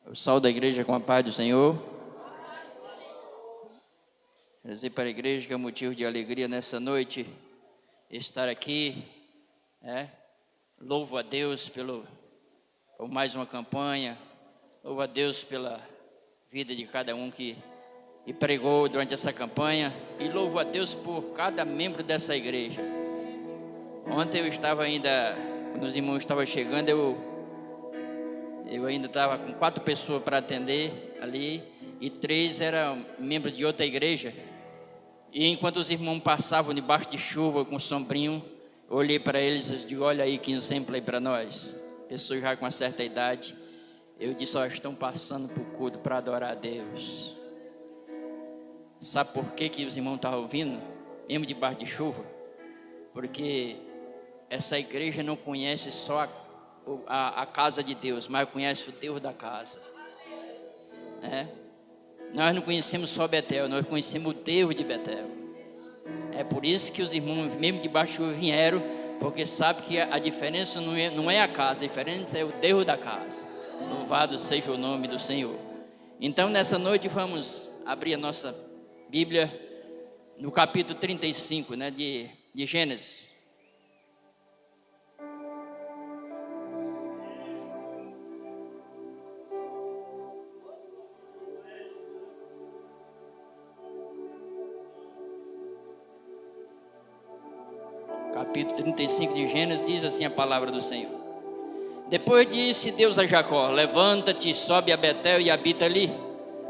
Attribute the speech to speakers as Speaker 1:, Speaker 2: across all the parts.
Speaker 1: Eu saúdo a igreja com a paz do Senhor. Quero dizer para a igreja que é um motivo de alegria nessa noite estar aqui. Louvo a Deus por mais uma campanha. Louvo a Deus pela vida de cada um que pregou durante essa campanha. E louvo a Deus por cada membro dessa igreja. Ontem eu estava ainda, quando os irmãos estavam chegando, eu ainda estava com 4 pessoas para atender ali, e 3 eram membros de outra igreja. E enquanto os irmãos passavam debaixo de chuva com sombrinho, eu olhei para eles e disse: olha aí que exemplo aí para nós, pessoas já com uma certa idade. Eu disse: ó, estão passando por culto para adorar a Deus. Sabe por que os irmãos estavam ouvindo, mesmo debaixo de chuva? Porque essa igreja não conhece só a casa de Deus, mas conhece o Deus da casa. Nós não conhecemos só Betel, nós conhecemos o Deus de Betel. É por isso que os irmãos, mesmo debaixo de chuva, vieram, porque sabe que a diferença não é a casa, a diferença é o Deus da casa. Louvado seja o nome do Senhor. Então, nessa noite, vamos abrir a nossa Bíblia no capítulo 35, de Gênesis. Capítulo 35 de Gênesis, diz assim a palavra do Senhor. Depois disse Deus a Jacó: levanta-te, sobe a Betel e habita ali.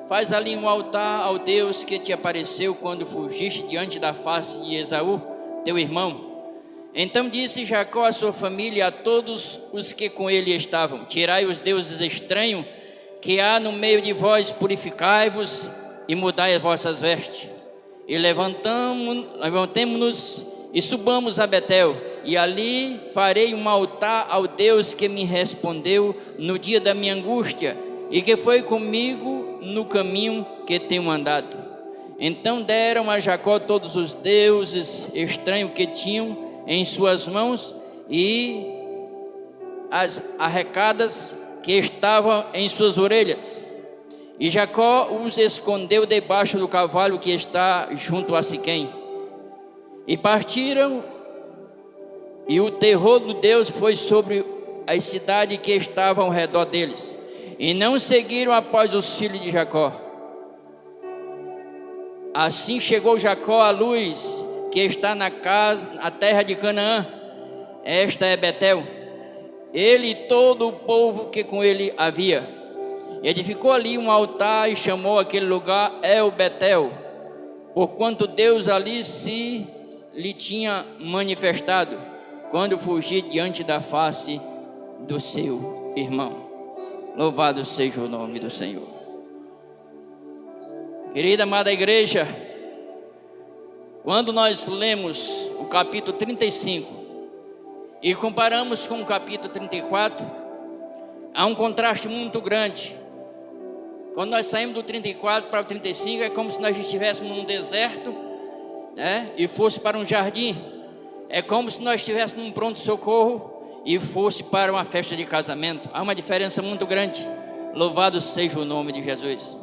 Speaker 1: Faz ali um altar ao Deus que te apareceu quando fugiste diante da face de Esaú, teu irmão. Então disse Jacó à sua família e a todos os que com ele estavam: tirai os deuses estranhos que há no meio de vós, purificai-vos e mudai as vossas vestes. E levantemo-nos e subamos a Betel, e ali farei um altar ao Deus que me respondeu no dia da minha angústia, e que foi comigo no caminho que tenho andado. Então deram a Jacó todos os deuses estranhos que tinham em suas mãos, e as arrecadas que estavam em suas orelhas. E Jacó os escondeu debaixo do cavalo que está junto a Siquém. E partiram, e o terror de Deus foi sobre as cidades que estavam ao redor deles, e não seguiram após os filhos de Jacó. Assim chegou Jacó à luz que está na terra de Canaã, esta é Betel, ele e todo o povo que com ele havia. Edificou ali um altar e chamou aquele lugar El Betel, porquanto Deus ali lhe tinha manifestado quando fugi diante da face do seu irmão. Louvado seja o nome do Senhor. Querida amada igreja, quando nós lemos o capítulo 35 e comparamos com o capítulo 34, há um contraste muito grande. Quando nós saímos do 34 para o 35, é como se nós estivéssemos num deserto, e fosse para um jardim. É como se nós estivéssemos num pronto-socorro e fosse para uma festa de casamento. Há uma diferença muito grande. Louvado seja o nome de Jesus.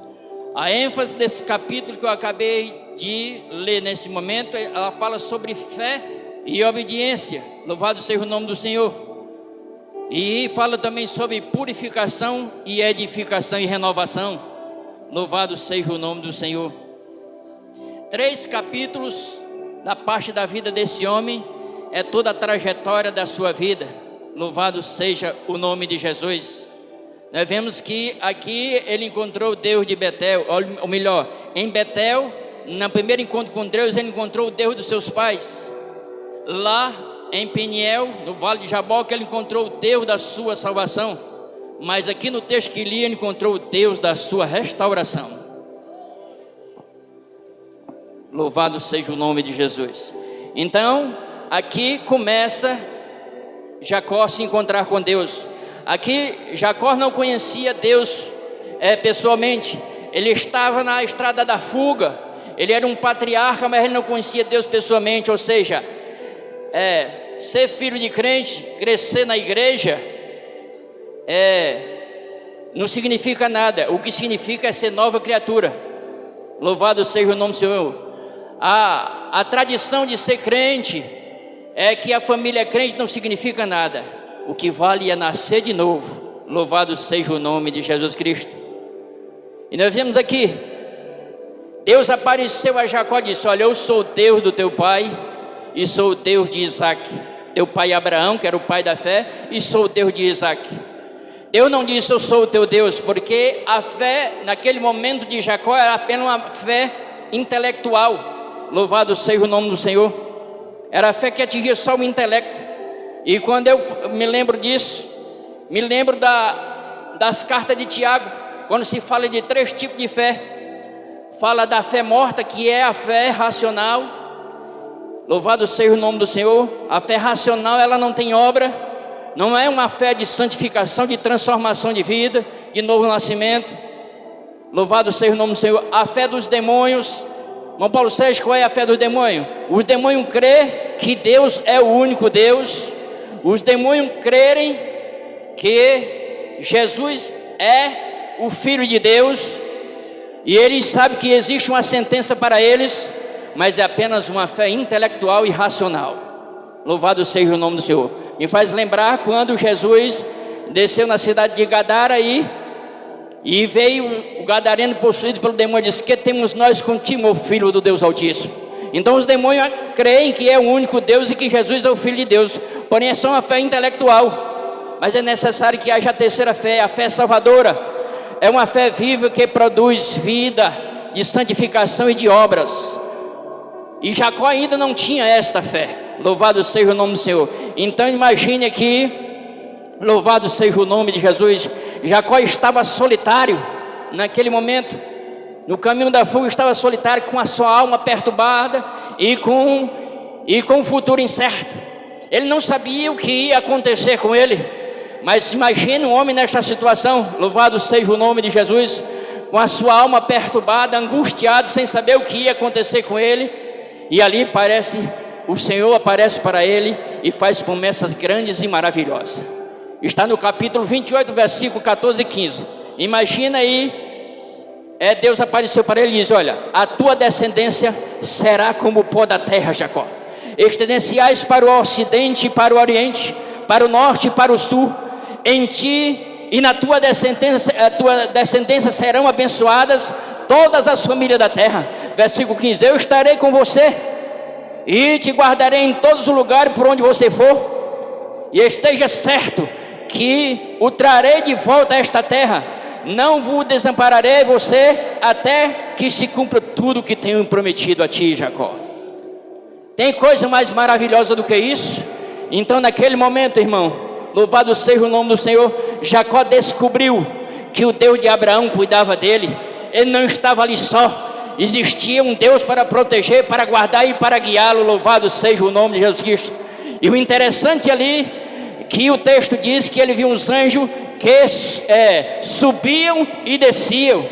Speaker 1: A ênfase desse capítulo que eu acabei de ler nesse momento, ela fala sobre fé e obediência. Louvado seja o nome do Senhor. E fala também sobre purificação e edificação e renovação. Louvado seja o nome do Senhor. 3 capítulos da parte da vida desse homem é toda a trajetória da sua vida. Louvado seja o nome de Jesus. Nós vemos que aqui ele encontrou o Deus de Betel, ou melhor, em Betel, no primeiro encontro com Deus, ele encontrou o Deus dos seus pais. Lá em Peniel, no vale de Jaboque, ele encontrou o Deus da sua salvação. Mas aqui no texto que li, ele encontrou o Deus da sua restauração. Louvado seja o nome de Jesus. Então, aqui começa Jacó a se encontrar com Deus. Aqui, Jacó não conhecia Deus pessoalmente. Ele estava na estrada da fuga. Ele era um patriarca, mas ele não conhecia Deus pessoalmente. Ou seja, ser filho de crente, crescer na igreja, não significa nada. O que significa é ser nova criatura. Louvado seja o nome do Senhor. A tradição de ser crente é que a família crente não significa nada. O que vale é nascer de novo. Louvado seja o nome de Jesus Cristo. E nós vemos aqui, Deus apareceu a Jacó e disse: olha, eu sou o Deus do teu pai e sou o Deus de Isaac. Teu pai Abraão, que era o pai da fé, e sou o Deus de Isaac. Deus não disse eu sou o teu Deus, porque a fé naquele momento de Jacó era apenas uma fé intelectual. Louvado seja o nome do Senhor. Era a fé que atingia só o intelecto. E quando eu me lembro disso, me lembro das cartas de Tiago, quando se fala de 3 tipos de fé. Fala da fé morta, que é a fé racional. Louvado seja o nome do Senhor. A fé racional, ela não tem obra, não é uma fé de santificação, de transformação de vida, de novo nascimento. Louvado seja o nome do Senhor. A fé dos demônios, irmão Paulo Sérgio, qual é a fé dos demônios? Os demônios crêem que Deus é o único Deus. Os demônios crerem que Jesus é o Filho de Deus, e eles sabem que existe uma sentença para eles, mas é apenas uma fé intelectual e racional. Louvado seja o nome do Senhor. Me faz lembrar quando Jesus desceu na cidade de Gadara e veio o gadareno possuído pelo demônio e disse: que temos nós contigo, o Filho do Deus Altíssimo? Então os demônios creem que é o único Deus e que Jesus é o Filho de Deus, porém é só uma fé intelectual. Mas é necessário que haja a terceira fé, a fé salvadora. É uma fé viva que produz vida de santificação e de obras. E Jacó ainda não tinha esta fé. Louvado seja o nome do Senhor. Então imagine aqui, louvado seja o nome de Jesus, Jacó estava solitário naquele momento. No caminho da fuga estava solitário, com a sua alma perturbada e com um futuro incerto. Ele não sabia o que ia acontecer com ele. Mas imagine um homem nesta situação, louvado seja o nome de Jesus, com a sua alma perturbada, angustiado, sem saber o que ia acontecer com ele. E ali o Senhor aparece para ele e faz promessas grandes e maravilhosas. Está no capítulo 28, versículo 14 e 15. Imagina aí, Deus apareceu para ele e diz: olha, a tua descendência será como o pó da terra, Jacó. Extendenciais para o ocidente e para o oriente, para o norte e para o sul. Em ti e na tua descendência serão abençoadas todas as famílias da terra. Versículo 15: eu estarei com você e te guardarei em todos os lugares por onde você for, e esteja certo que o trarei de volta a esta terra. Não vos desampararei você até que se cumpra tudo que tenho prometido a ti, Jacó. Tem coisa mais maravilhosa do que isso? Então naquele momento, irmão, louvado seja o nome do Senhor, Jacó descobriu que o Deus de Abraão cuidava dele. Ele não estava ali só, existia um Deus para proteger, para guardar e para guiá-lo. Louvado seja o nome de Jesus Cristo. E o interessante ali, que o texto diz que ele viu uns anjos que subiam e desciam.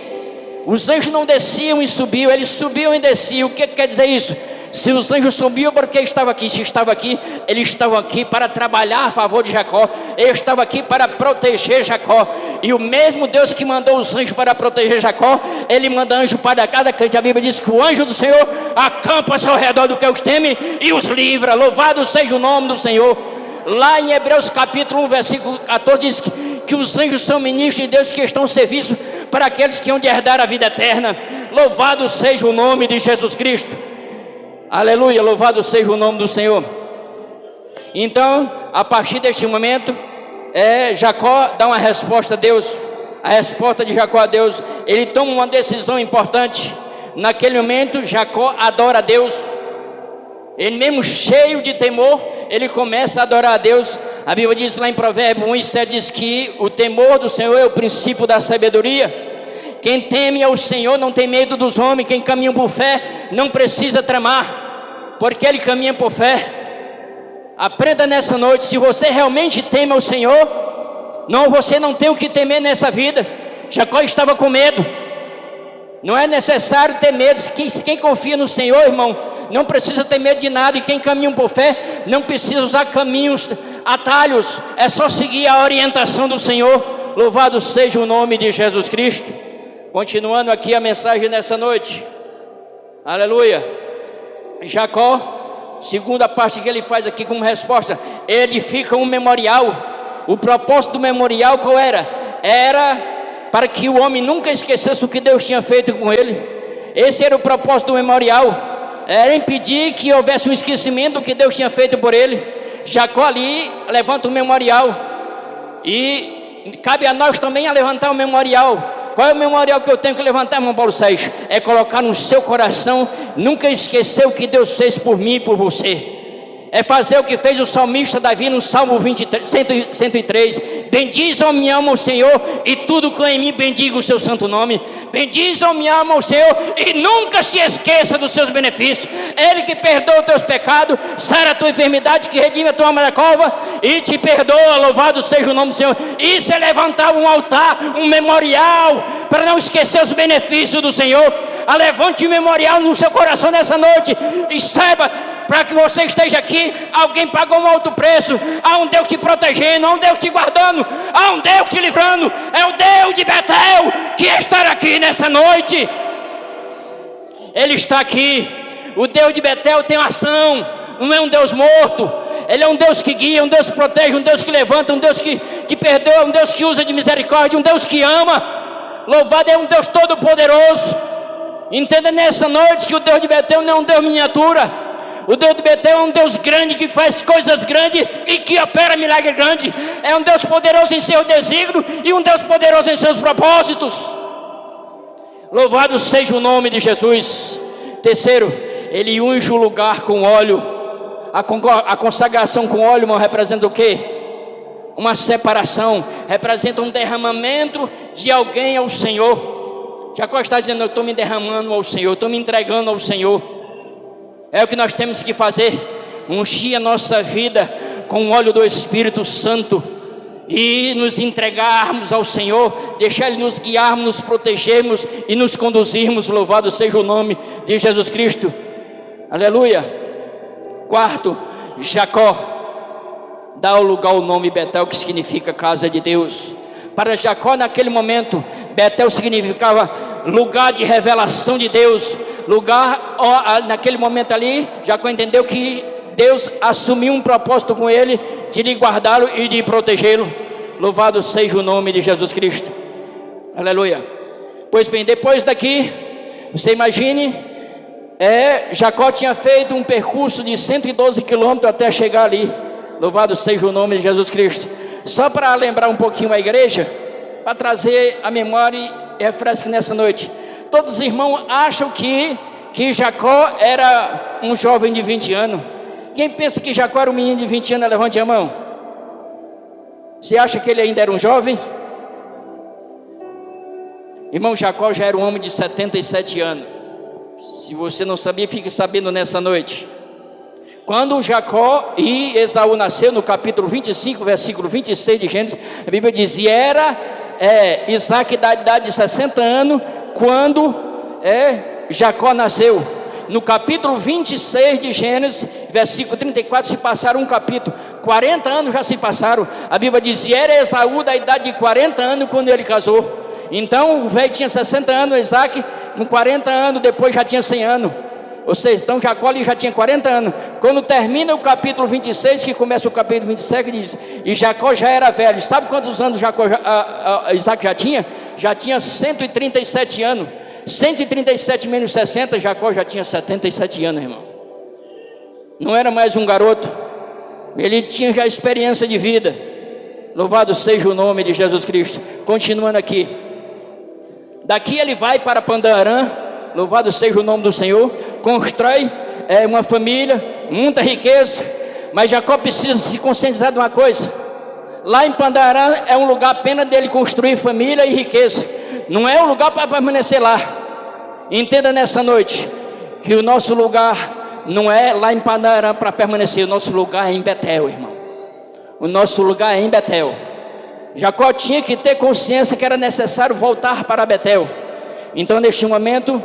Speaker 1: Os anjos não desciam e subiam, eles subiam e desciam. O que quer dizer isso? Se os anjos subiam, porque estava aqui? Se estava aqui, eles estavam aqui para trabalhar a favor de Jacó. Eles estavam aqui para proteger Jacó. E o mesmo Deus que mandou os anjos para proteger Jacó, ele manda anjo para cada canto. A Bíblia diz que o anjo do Senhor acampa-se ao redor do que os teme e os livra. Louvado seja o nome do Senhor. Lá em Hebreus capítulo 1, versículo 14, diz que os anjos são ministros de Deus que estão ao serviço para aqueles que hão de herdar a vida eterna. Louvado seja o nome de Jesus Cristo. Aleluia, louvado seja o nome do Senhor. Então, a partir deste momento, Jacó dá uma resposta a Deus. A resposta de Jacó a Deus, ele toma uma decisão importante. Naquele momento, Jacó adora a Deus. Ele mesmo cheio de temor, ele começa a adorar a Deus. A Bíblia diz lá em Provérbios 1:7, diz que o temor do Senhor é o princípio da sabedoria. Quem teme ao Senhor não tem medo dos homens. Quem caminha por fé não precisa tramar, porque ele caminha por fé. Aprenda nessa noite, se você realmente teme ao Senhor, você não tem o que temer nessa vida. Jacó estava com medo. Não é necessário ter medo. Quem confia no Senhor, irmão, não precisa ter medo de nada. E quem caminha por fé não precisa usar caminhos, atalhos. É só seguir a orientação do Senhor. Louvado seja o nome de Jesus Cristo. Continuando aqui a mensagem nessa noite. Aleluia. Jacó, segunda parte que ele faz aqui como resposta, edifica um memorial. O propósito do memorial qual era? Era para que o homem nunca esquecesse o que Deus tinha feito com ele. Esse era o propósito do memorial. Era impedir que houvesse um esquecimento do que Deus tinha feito por ele. Jacó ali levanta um memorial. E cabe a nós também a levantar um memorial. Qual é o memorial que eu tenho que levantar, irmão Paulo Sérgio? É colocar no seu coração, nunca esquecer o que Deus fez por mim e por você. É fazer o que fez o salmista Davi no Salmo 103. Bendize, minha alma, o Senhor, e tudo que em mim bendiga o seu santo nome. Bendize, minha alma, o Senhor, e nunca se esqueça dos seus benefícios. Ele que perdoa os teus pecados, sara a tua enfermidade, que redime a tua alma da cova e te perdoa. Louvado seja o nome do Senhor. Isso é levantar um altar, um memorial, para não esquecer os benefícios do Senhor. Levante um memorial no seu coração nessa noite e saiba, para que você esteja aqui, alguém pagou um alto preço. Há um Deus te protegendo, há um Deus te guardando, há um Deus te livrando. É o Deus de Betel que está aqui nessa noite. Ele está aqui. O Deus de Betel tem ação, não é um Deus morto. Ele é um Deus que guia, um Deus que protege, um Deus que levanta, um Deus que perdoa, um Deus que usa de misericórdia, um Deus que ama. Louvado é um Deus todo poderoso. Entenda nessa noite que o Deus de Betel não é um Deus miniatura. O Deus de Betel é um Deus grande que faz coisas grandes e que opera milagre grande. É um Deus poderoso em seu desígnio e um Deus poderoso em seus propósitos. Louvado seja o nome de Jesus. Terceiro, ele unge o lugar com óleo. A consagração com óleo, irmão, representa o quê? Uma separação. Representa um derramamento de alguém ao Senhor. Jacó está dizendo: eu estou me derramando ao Senhor, estou me entregando ao Senhor. É o que nós temos que fazer, ungir a nossa vida com o óleo do Espírito Santo e nos entregarmos ao Senhor, deixar Ele nos guiarmos, nos protegermos e nos conduzirmos. Louvado seja o nome de Jesus Cristo. Aleluia. Quarto, Jacó dá ao lugar o nome Betel, que significa casa de Deus. Para Jacó naquele momento, Betel significava lugar de revelação de Deus. Lugar, naquele momento ali, Jacó entendeu que Deus assumiu um propósito com ele, de lhe guardá-lo e de protegê-lo. Louvado seja o nome de Jesus Cristo. Aleluia. Pois bem, depois daqui, você imagine, Jacó tinha feito um percurso de 112 quilômetros até chegar ali. Louvado seja o nome de Jesus Cristo. Só para lembrar um pouquinho a igreja, para trazer a memória e refresco nessa noite. Todos os irmãos acham que Jacó era um jovem de 20 anos. Quem pensa que Jacó era um menino de 20 anos, levante a mão. Você acha que ele ainda era um jovem? Irmão, Jacó já era um homem de 77 anos. Se você não sabia, fique sabendo nessa noite. Quando Jacó e Esaú nasceu, no capítulo 25, versículo 26 de Gênesis, a Bíblia diz: e era Isaac da idade de 60 anos, quando Jacó nasceu. No capítulo 26 de Gênesis, versículo 34, se passaram um capítulo, 40 anos já se passaram. A Bíblia diz: e era Esaú da idade de 40 anos quando ele casou. Então o velho tinha 60 anos, Isaac com 40 anos, depois já tinha 100 anos. Ou seja, então Jacó ali já tinha 40 anos. Quando termina o capítulo 26, que começa o capítulo 27, diz: e Jacó já era velho. Sabe quantos anos Isaac já tinha? Já tinha 137 anos. 137 menos 60, Jacó já tinha 77 anos, irmão. Não era mais um garoto. Ele tinha já experiência de vida. Louvado seja o nome de Jesus Cristo. Continuando aqui. Daqui ele vai para Pandarã. Louvado seja o nome do Senhor. Constrói uma família, muita riqueza. Mas Jacó precisa se conscientizar de uma coisa: lá em Pandarã é um lugar apenas dele construir família e riqueza. Não é um lugar para permanecer lá. Entenda nessa noite que o nosso lugar não é lá em Pandarã para permanecer. O nosso lugar é em Betel, irmão. O nosso lugar é em Betel. Jacó tinha que ter consciência que era necessário voltar para Betel. Então neste momento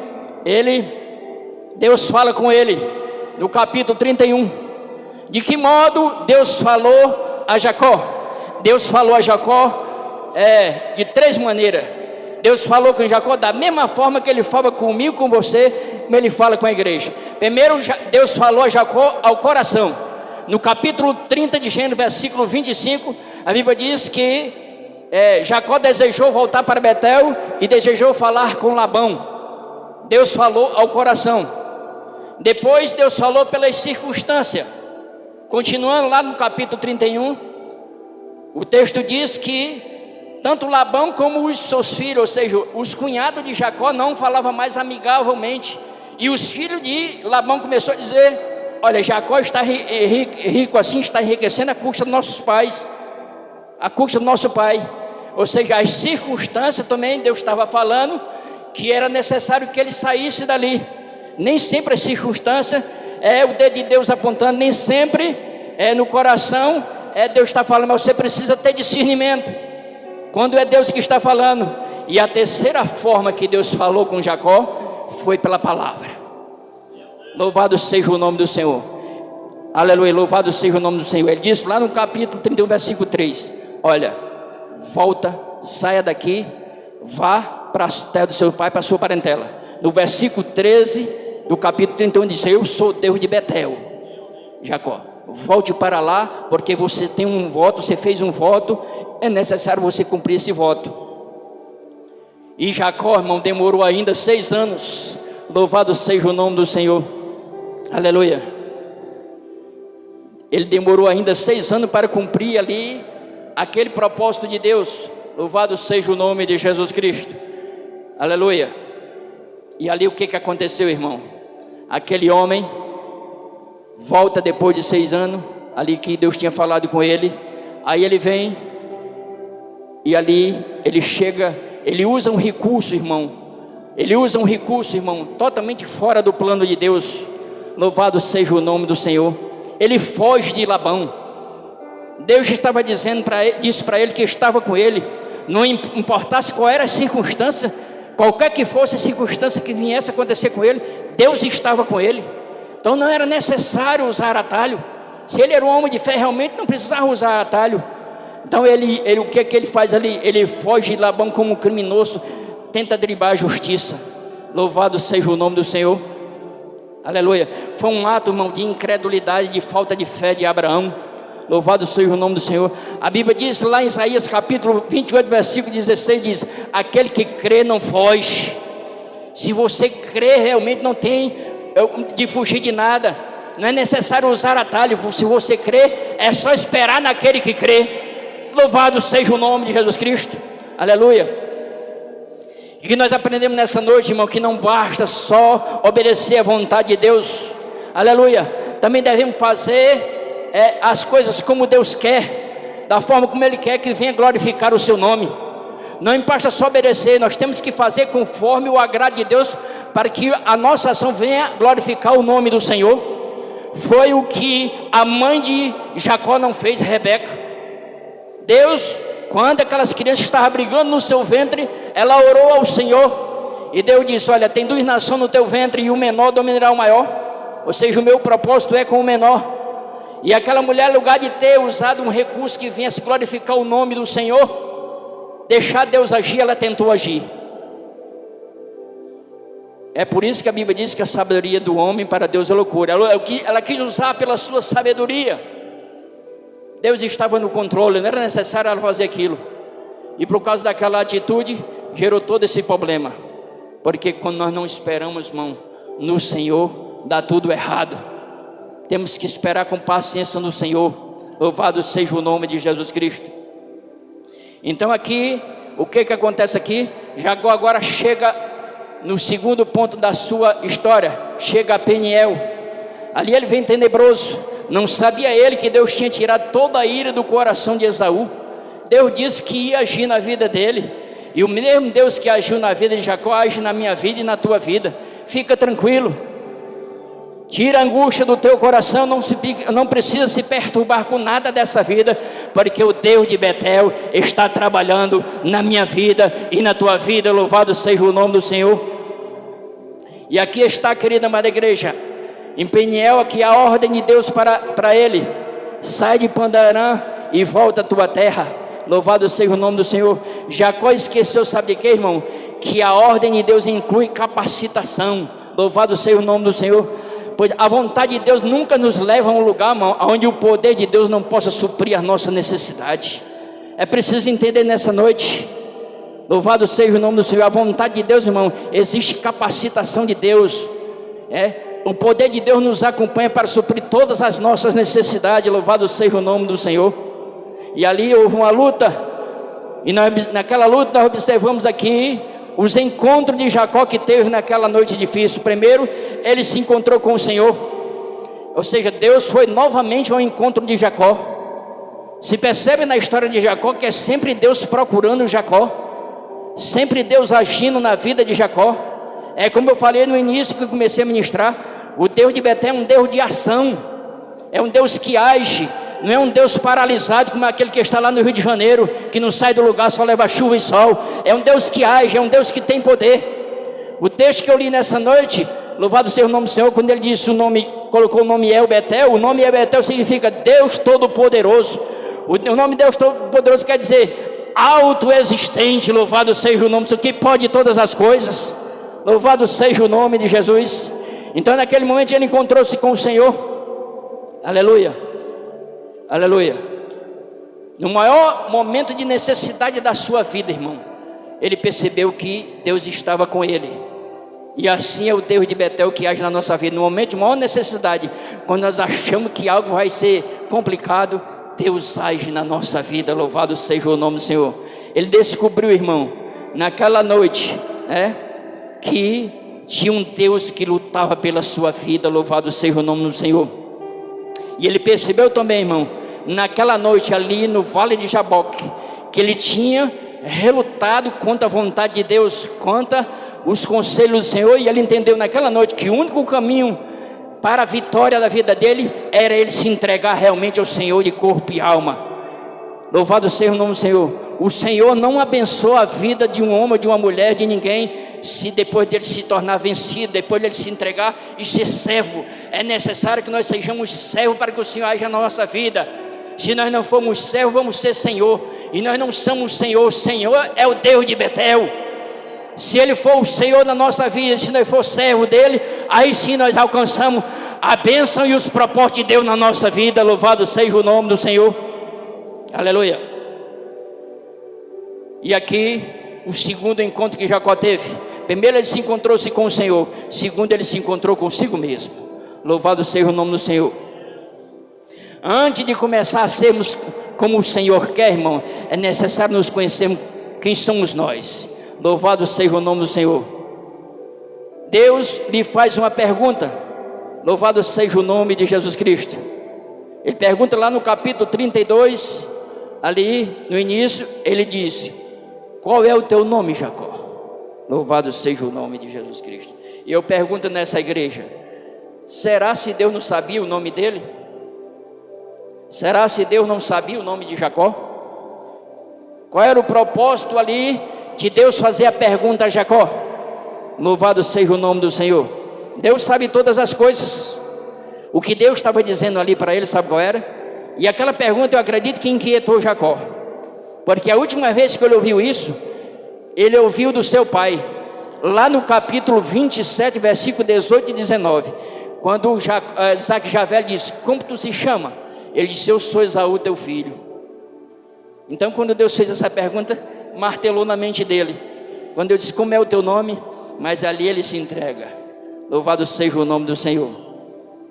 Speaker 1: Deus fala com ele no capítulo 31. De que modo Deus falou a Jacó? Deus falou a Jacó de três maneiras. Deus falou com Jacó da mesma forma que ele fala comigo, com você, como ele fala com a igreja. Primeiro, Deus falou a Jacó ao coração. No capítulo 30 de Gênesis, versículo 25, a Bíblia diz que Jacó desejou voltar para Betel e desejou falar com Labão. Deus falou ao coração. Depois Deus falou pelas circunstâncias. Continuando lá no capítulo 31, o texto diz que tanto Labão como os seus filhos, ou seja, os cunhados de Jacó, não falavam mais amigavelmente. E os filhos de Labão começou a dizer: olha, Jacó está rico assim, está enriquecendo à custa dos nossos pais, à custa do nosso pai. Ou seja, as circunstâncias também, Deus estava falando que era necessário que ele saísse dali. Nem sempre as circunstâncias o dedo de Deus apontando, nem sempre no coração Deus está falando, mas você precisa ter discernimento quando é Deus que está falando. E a terceira forma que Deus falou com Jacó foi pela palavra. Louvado seja o nome do Senhor. Aleluia, louvado seja o nome do Senhor. Ele disse lá no capítulo 31, versículo 3: olha, volta, saia daqui, vá para a terra do seu pai, para a sua parentela. No versículo 13 do capítulo 31 diz: eu sou Deus de Betel. Jacó, volte para lá, porque você tem um voto, você fez um voto, é necessário você cumprir esse voto. E Jacó, irmão, demorou ainda 6 anos. Louvado seja o nome do Senhor. Aleluia. Ele demorou ainda 6 anos para cumprir ali aquele propósito de Deus. Louvado seja o nome de Jesus Cristo. Aleluia. E ali o que aconteceu, irmão? Aquele homem volta depois de 6 anos, ali que Deus tinha falado com ele. Aí ele vem e ali ele chega, ele usa um recurso, irmão. Ele usa um recurso, irmão, totalmente fora do plano de Deus. Louvado seja o nome do Senhor. Ele foge de Labão. Deus estava dizendo disse para ele que estava com ele. Não importasse qual era a circunstância, qualquer que fosse a circunstância que viesse a acontecer com ele, Deus estava com ele. Então não era necessário usar atalho. Se ele era um homem de fé, realmente não precisava usar atalho. Então o que ele faz ali? Ele foge de Labão como um criminoso, tenta driblar a justiça. Louvado seja o nome do Senhor. Aleluia. Foi um ato, irmão, de incredulidade, de falta de fé de Abraão. Louvado seja o nome do Senhor. A Bíblia diz lá em Isaías capítulo 28, versículo 16, diz: aquele que crê não foge. Se você crê, realmente não tem de fugir de nada. Não é necessário usar atalho. Se você crê, é só esperar naquele que crê. Louvado seja o nome de Jesus Cristo. Aleluia. E que nós aprendemos nessa noite, irmão, que não basta só obedecer à vontade de Deus. Aleluia. Também devemos fazer as coisas como Deus quer, da forma como Ele quer, que venha glorificar o seu nome. Não basta só obedecer, nós temos que fazer conforme o agrado de Deus, para que a nossa ação venha glorificar o nome do Senhor. Foi o que a mãe de Jacó não fez, Rebeca. Deus, quando aquelas crianças estavam brigando no seu ventre, ela orou ao Senhor, e Deus disse: olha, tem 2 nações no teu ventre, e o menor dominará o maior. Ou seja, o meu propósito é com o menor. E aquela mulher, no lugar de ter usado um recurso que vinha se glorificar o nome do Senhor, deixar Deus agir, ela tentou agir. É por isso que a Bíblia diz que a sabedoria do homem para Deus é loucura. Ela quis usar pela sua sabedoria. Deus estava no controle, não era necessário ela fazer aquilo. E por causa daquela atitude, gerou todo esse problema. Porque quando nós não esperamos, irmão, no Senhor, dá tudo errado. Temos que esperar com paciência no Senhor. Louvado seja o nome de Jesus Cristo. Então aqui, o que acontece aqui? Jacó agora chega no segundo ponto da sua história. Chega a Peniel. Ali ele vem tenebroso. Não sabia ele que Deus tinha tirado toda a ira do coração de Esaú. Deus disse que ia agir na vida dele. E o mesmo Deus que agiu na vida de Jacó, age na minha vida e na tua vida. Fica tranquilo. Tira a angústia do teu coração, não precisa se perturbar com nada dessa vida, porque o Deus de Betel está trabalhando na minha vida e na tua vida. Louvado seja o nome do Senhor. E aqui está, querida amada igreja, em Peniel, aqui a ordem de Deus para ele: sai de Pandarã e volta à tua terra. Louvado seja o nome do Senhor. Jacó esqueceu, sabe de quê, irmão? Que a ordem de Deus inclui capacitação. Louvado seja o nome do Senhor. Pois a vontade de Deus nunca nos leva a um lugar, irmão, onde o poder de Deus não possa suprir a nossa necessidade. É preciso entender nessa noite. Louvado seja o nome do Senhor. A vontade de Deus, irmão, existe capacitação de Deus. O poder de Deus nos acompanha para suprir todas as nossas necessidades. Louvado seja o nome do Senhor. E ali houve uma luta. E naquela luta nós observamos aqui os encontros de Jacó que teve naquela noite difícil. Primeiro, ele se encontrou com o Senhor. Ou seja, Deus foi novamente ao encontro de Jacó. Se percebe na história de Jacó que é sempre Deus procurando Jacó, sempre Deus agindo na vida de Jacó. É como eu falei no início que eu comecei a ministrar, o Deus de Betel é um Deus de ação, é um Deus que age, não é um Deus paralisado como aquele que está lá no Rio de Janeiro, que não sai do lugar, só leva chuva e sol. É um Deus que age, é um Deus que tem poder. O texto que eu li nessa noite, louvado seja o nome do Senhor, quando ele disse colocou o nome El Betel, o nome El Betel significa Deus Todo-Poderoso. O nome Deus Todo-Poderoso quer dizer autoexistente. Louvado seja o nome do Senhor, que pode todas as coisas. Louvado seja o nome de Jesus. Então naquele momento ele encontrou-se com o Senhor. Aleluia, aleluia. No maior momento de necessidade da sua vida, irmão, ele percebeu que Deus estava com ele. E assim é o Deus de Betel que age na nossa vida. No momento de maior necessidade, quando nós achamos que algo vai ser complicado, Deus age na nossa vida. Louvado seja o nome do Senhor. Ele descobriu, irmão, naquela noite, que tinha um Deus que lutava pela sua vida. Louvado seja o nome do Senhor. E ele percebeu também, irmão, naquela noite ali no vale de Jaboque, que ele tinha relutado contra a vontade de Deus, contra os conselhos do Senhor. E ele entendeu naquela noite que o único caminho para a vitória da vida dele era ele se entregar realmente ao Senhor de corpo e alma. Louvado seja o nome do Senhor. O Senhor não abençoa a vida de um homem ou de uma mulher, de ninguém, se depois dele se tornar vencido, depois dele se entregar e ser servo. É necessário que nós sejamos servos para que o Senhor haja na nossa vida. Se nós não formos servos, vamos ser Senhor. E nós não somos Senhor. O Senhor é o Deus de Betel. Se Ele for o Senhor na nossa vida, se nós for servo dEle, aí sim nós alcançamos a bênção e os propósitos de Deus na nossa vida. Louvado seja o nome do Senhor. Aleluia. E aqui o segundo encontro que Jacó teve. Primeiro ele se encontrou-se com o Senhor. Segundo ele se encontrou consigo mesmo. Louvado seja o nome do Senhor. Antes de começar a sermos como o Senhor quer, irmão, é necessário nos conhecermos quem somos nós. Louvado seja o nome do Senhor. Deus lhe faz uma pergunta. Louvado seja o nome de Jesus Cristo. Ele pergunta lá no capítulo 32, ali no início, ele disse: qual é o teu nome, Jacó? Louvado seja o nome de Jesus Cristo. E eu pergunto nessa igreja: será se Deus não sabia o nome dele? Será se Deus não sabia o nome de Jacó? Qual era o propósito ali de Deus fazer a pergunta a Jacó? Louvado seja o nome do Senhor. Deus sabe todas as coisas. O que Deus estava dizendo ali para ele, sabe qual era? E aquela pergunta eu acredito que inquietou Jacó, porque a última vez que ele ouviu isso, ele ouviu do seu pai, lá no capítulo 27, versículo 18 e 19, quando Isaac já velho disse: como tu se chama? Ele disse: eu sou Esaú, teu filho. Então quando Deus fez essa pergunta, martelou na mente dele. Quando eu disse: como é o teu nome? Mas ali ele se entrega. Louvado seja o nome do Senhor.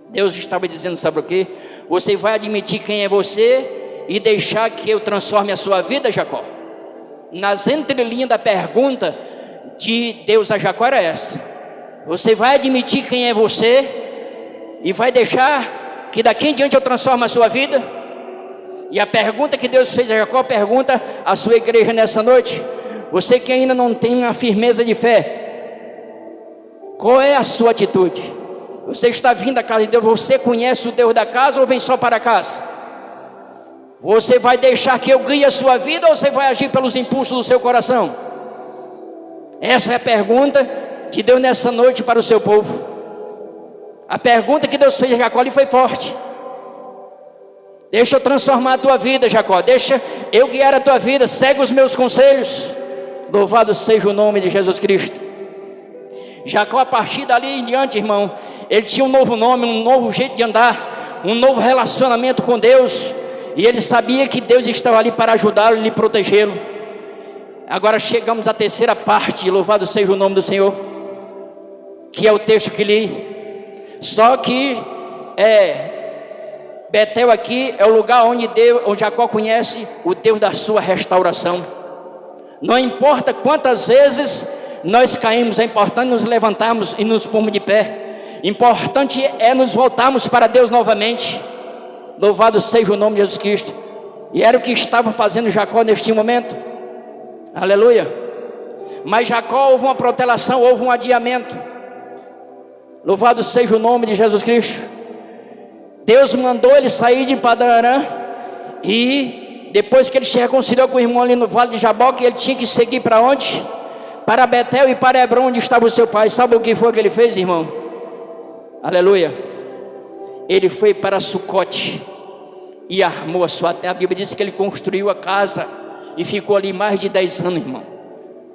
Speaker 1: Deus estava dizendo, sabe o quê? Você vai admitir quem é você e deixar que eu transforme a sua vida, Jacó? Nas entrelinhas da pergunta de Deus a Jacó era essa: você vai admitir quem é você e vai deixar que daqui em diante eu transforme a sua vida? E a pergunta que Deus fez a Jacó, pergunta à sua igreja nessa noite: você que ainda não tem uma firmeza de fé, qual é a sua atitude? Você está vindo à casa de Deus, você conhece o Deus da casa ou vem só para a casa? Você vai deixar que eu guie a sua vida ou você vai agir pelos impulsos do seu coração? Essa é a pergunta de Deus nessa noite para o seu povo. A pergunta que Deus fez a Jacó ali foi forte. Deixa eu transformar a tua vida, Jacó. Deixa eu guiar a tua vida. Segue os meus conselhos. Louvado seja o nome de Jesus Cristo. Jacó, a partir dali em diante, irmão, ele tinha um novo nome, um novo jeito de andar, um novo relacionamento com Deus. E ele sabia que Deus estava ali para ajudá-lo e lhe protegê-lo. Agora chegamos à terceira parte. Louvado seja o nome do Senhor, que é o texto que li. Só que Betel aqui é o lugar onde Jacó conhece o Deus da sua restauração. Não importa quantas vezes nós caímos, é importante nos levantarmos e nos pormos de pé. Importante é nos voltarmos para Deus novamente. Louvado seja o nome de Jesus Cristo. E era o que estava fazendo Jacó neste momento. Aleluia. Mas Jacó, houve uma protelação, houve um adiamento. Louvado seja o nome de Jesus Cristo. Deus mandou ele sair de Padan-Aram, e depois que ele se reconciliou com o irmão ali no vale de Jaboque, ele tinha que seguir para onde? Para Betel e para Hebrom, onde estava o seu pai. Sabe o que foi que ele fez, irmão? Aleluia. Ele foi para Sucote e armou a sua terra. A Bíblia diz que ele construiu a casa e ficou ali mais de 10 anos, irmão,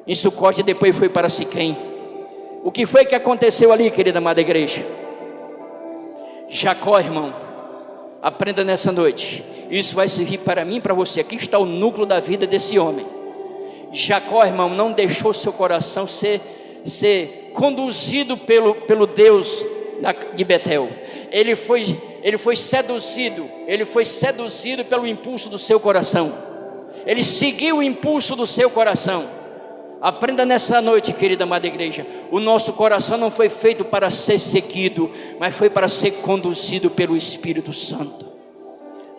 Speaker 1: em Sucote. E depois foi para Siquém. O que foi que aconteceu ali, querida amada igreja? Jacó, irmão, aprenda nessa noite. Isso vai servir para mim e para você. Aqui está o núcleo da vida desse homem. Jacó, irmão, não deixou seu coração ser conduzido pelo Deus de Betel. Ele foi seduzido pelo impulso do seu coração. Ele seguiu o impulso do seu coração. Aprenda nessa noite, querida amada igreja. O nosso coração não foi feito para ser seguido, mas foi para ser conduzido pelo Espírito Santo.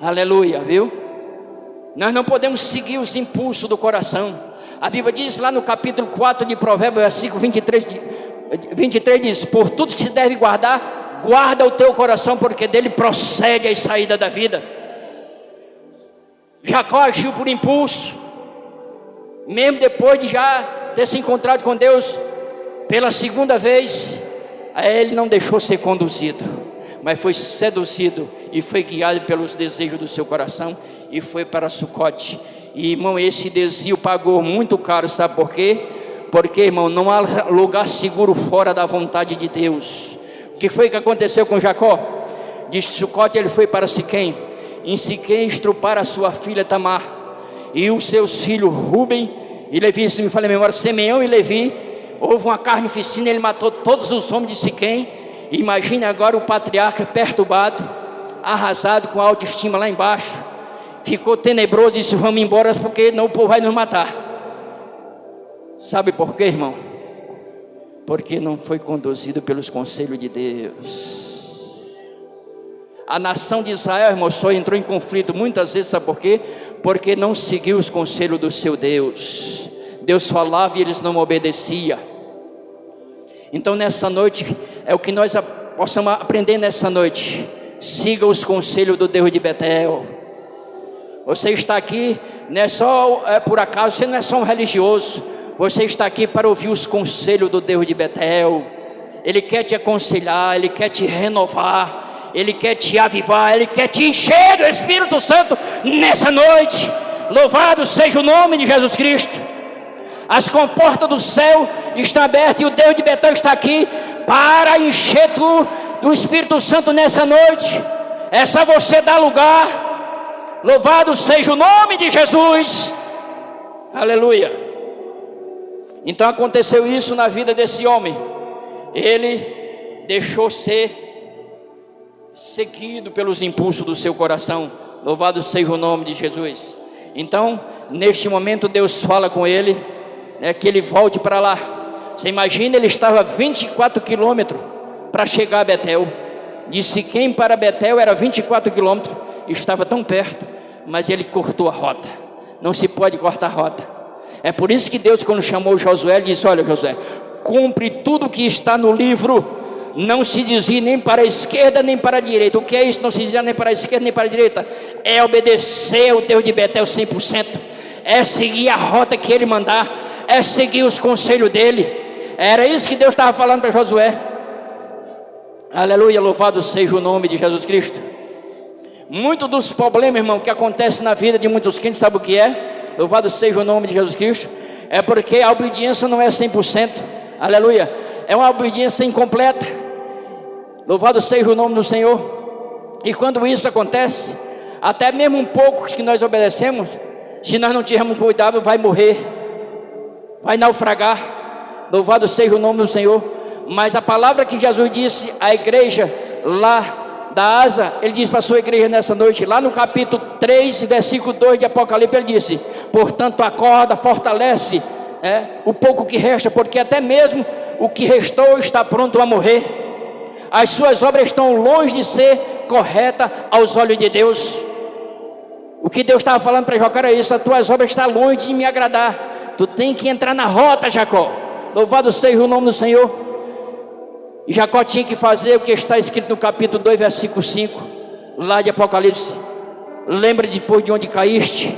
Speaker 1: Aleluia, viu? Nós não podemos seguir os impulsos do coração. A Bíblia diz lá no capítulo 4 de Provérbios, versículo 23 diz: por tudo que se deve guardar, guarda o teu coração, porque dele procede a saída da vida. Jacó agiu por impulso. Mesmo depois de já ter se encontrado com Deus pela segunda vez, ele não deixou ser conduzido, mas foi seduzido e foi guiado pelos desejos do seu coração e foi para Sucote. E, irmão, esse desvio pagou muito caro. Sabe por quê? Porque, irmão, não há lugar seguro fora da vontade de Deus. O que foi que aconteceu com Jacó? De Sucote ele foi para Siquém. Em Siquém estruparam a sua filha Tamar e os seus filhos Ruben e Levi. Se me falha a memória, Simeão e Levi. Houve uma carnificina, ele matou todos os homens de Siquém. Imagine agora o patriarca perturbado, arrasado, com a autoestima lá embaixo. Ficou tenebroso e disse: vamos embora, porque não, o povo vai nos matar. Sabe por quê, irmão? Porque não foi conduzido pelos conselhos de Deus. A nação de Israel, irmão, só entrou em conflito muitas vezes, sabe por quê? Porque não seguiu os conselhos do seu Deus. Deus falava e eles não obedeciam. Então nessa noite, é o que nós possamos aprender nessa noite. Siga os conselhos do Deus de Betel. Você está aqui, não é só por acaso, você não é só um religioso. Você está aqui para ouvir os conselhos do Deus de Betel. Ele quer te aconselhar, Ele quer te renovar, Ele quer te avivar, Ele quer te encher do Espírito Santo nessa noite. Louvado seja o nome de Jesus Cristo. As comportas do céu estão abertas e o Deus de Betel está aqui para encher do Espírito Santo nessa noite. É só você dar lugar. Louvado seja o nome de Jesus. Aleluia. Então aconteceu isso na vida desse homem. Ele deixou ser seguido pelos impulsos do seu coração. Louvado seja o nome de Jesus. Então, neste momento, Deus fala com ele, que ele volte para lá. Você imagina, ele estava a 24 quilômetros para chegar a Betel. De Siquém para Betel era 24 quilômetros. Estava tão perto, mas ele cortou a rota. Não se pode cortar a rota. É por isso que Deus, quando chamou Josué, ele disse: olha, Josué, cumpre tudo que está no livro. Não se desvie nem para a esquerda nem para a direita. O que é isso? Não se desvia nem para a esquerda nem para a direita. É obedecer o Deus de Betel 100%. É seguir a rota que ele mandar. É seguir os conselhos dele. Era isso que Deus estava falando para Josué. Aleluia, louvado seja o nome de Jesus Cristo. Muito dos problemas, irmão, que acontecem na vida de muitos crentes, sabe o que é? Louvado seja o nome de Jesus Cristo. É porque a obediência não é 100%, aleluia, é uma obediência incompleta. Louvado seja o nome do Senhor. E quando isso acontece, até mesmo um pouco que nós obedecemos, se nós não tivermos cuidado, vai morrer, vai naufragar. Louvado seja o nome do Senhor. Mas a palavra que Jesus disse à igreja lá da Asa, ele diz para a sua igreja nessa noite, lá no capítulo 3, versículo 2 de Apocalipse, ele disse: portanto acorda, fortalece o pouco que resta, porque até mesmo o que restou está pronto a morrer. As suas obras estão longe de ser corretas aos olhos de Deus. O que Deus estava falando para Jacó era isso: as tuas obras estão longe de me agradar, tu tem que entrar na rota, Jacó. Louvado seja o nome do Senhor. E Jacó tinha que fazer o que está escrito no capítulo 2, versículo 5, lá de Apocalipse: lembra depois de onde caíste,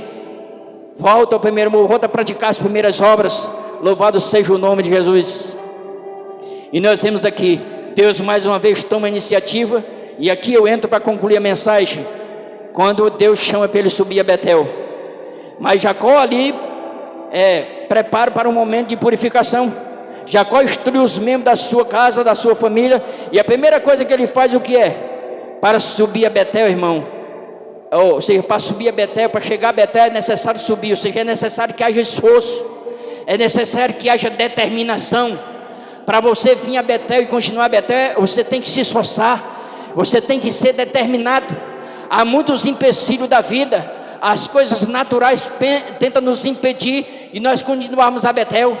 Speaker 1: volta ao primeiro amor, volta a praticar as primeiras obras. Louvado seja o nome de Jesus. E nós vemos aqui, Deus mais uma vez toma a iniciativa, e aqui eu entro para concluir a mensagem, quando Deus chama para ele subir a Betel. Mas Jacó ali prepara para um momento de purificação. Jacó instrui os membros da sua casa, da sua família, e a primeira coisa que ele faz, o que é? Para subir a Betel, irmão, ou seja, para subir a Betel, para chegar a Betel é necessário subir, ou seja, é necessário que haja esforço, é necessário que haja determinação. Para você vir a Betel e continuar a Betel, você tem que se esforçar, você tem que ser determinado. Há muitos empecilhos da vida, as coisas naturais tentam nos impedir e nós continuarmos a Betel,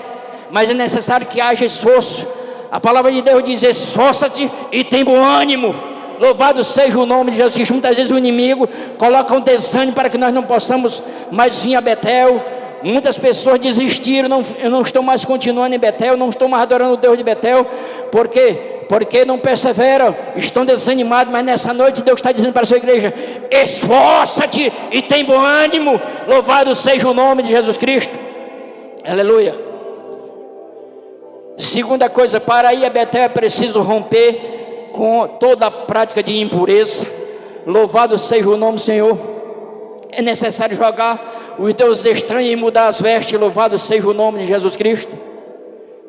Speaker 1: mas é necessário que haja esforço. A palavra de Deus diz: esforça-te e tem bom ânimo. Louvado seja o nome de Jesus. Muitas vezes o inimigo coloca um desânimo para que nós não possamos mais vir a Betel. Muitas pessoas desistiram, não estão mais continuando em Betel, não estão mais adorando o Deus de Betel. Por quê? Porque não perseveram, estão desanimados. Mas nessa noite Deus está dizendo para a sua igreja: esforça-te e tem bom ânimo. Louvado seja o nome de Jesus Cristo. Aleluia. Segunda coisa, para ir a Betel é preciso romper com toda a prática de impureza. Louvado seja o nome do Senhor. É necessário jogar os deuses estranhos e mudar as vestes. Louvado seja o nome de Jesus Cristo.